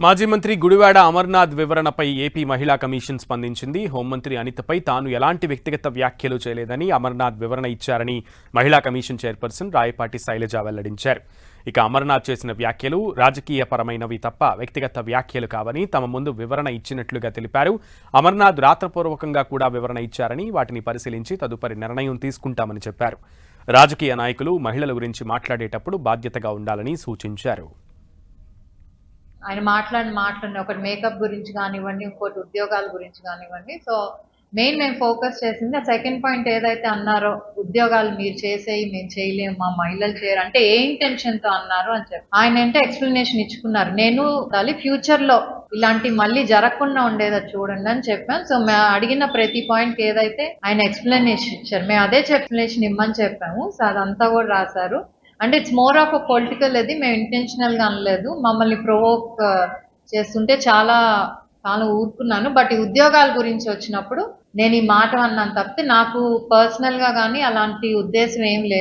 మాజీ మంత్రి గుడివాడ అమర్నాథ్ వివరణపై ఏపీ మహిళా కమిషన్ స్పందించింది. హోంమంత్రి అనితపై తాను ఎలాంటి వ్యక్తిగత వ్యాఖ్యలు చేయలేదని అమర్నాథ్ వివరణ ఇచ్చారని మహిళా కమిషన్ చైర్పర్సన్ రాయపాటి శైలజ వెల్లడించారు. ఇక అమర్నాథ్ చేసిన వ్యాఖ్యలు రాజకీయపరమైనవి తప్ప వ్యక్తిగత వ్యాఖ్యలు కావని తమ ముందు వివరణ ఇచ్చినట్లుగా తెలిపారు. అమర్నాథ్ రాతపూర్వకంగా కూడా వివరణ ఇచ్చారని వాటిని పరిశీలించి తదుపరి నిర్ణయం తీసుకుంటామని చెప్పారు. రాజకీయ నాయకులు మహిళల గురించి మాట్లాడేటప్పుడు బాధ్యతగా ఉండాలని సూచించారు. ఆయన మాట్లాడిన ఒకటి మేకప్ గురించి కానివ్వండి, ఇంకోటి ఉద్యోగాల గురించి కానివ్వండి. సో మేము ఫోకస్ చేసింది ఆ సెకండ్ పాయింట్ ఏదైతే అన్నారో, ఉద్యోగాలు మీరు చేసేయి మేము చేయలేము, మా మహిళలు చేయరు అంటే ఏ ఇంటెన్షన్ తో అన్నారు అని చెప్పి ఆయన అంటే ఎక్స్ప్లెనేషన్ ఇచ్చుకున్నారు. నేను ఫ్యూచర్ లో ఇలాంటి మళ్ళీ జరగకుండా ఉండేది చూడండి అని చెప్పాను. సో అడిగిన ప్రతి పాయింట్ ఏదైతే ఆయన ఎక్స్ప్లెనేషన్ ఇచ్చారు, మేము అదే ఎక్స్ప్లెనేషన్ ఇమ్మని చెప్పాము. సో అదంతా కూడా రాశారు. అంటే it's more of a political. అది మేము ఇంటెన్షనల్ గా అనలేదు. మమ్మల్ని ప్రొవోక్ చేస్తుంటే చాలా ఊరుకున్నాను. బట్ ఈ ఉద్యోగాల గురించి వచ్చినప్పుడు నేను ఈ మాట అన్నాను తప్పితే నాకు పర్సనల్ గా కానీ అలాంటి ఉద్దేశం ఏం లేదు.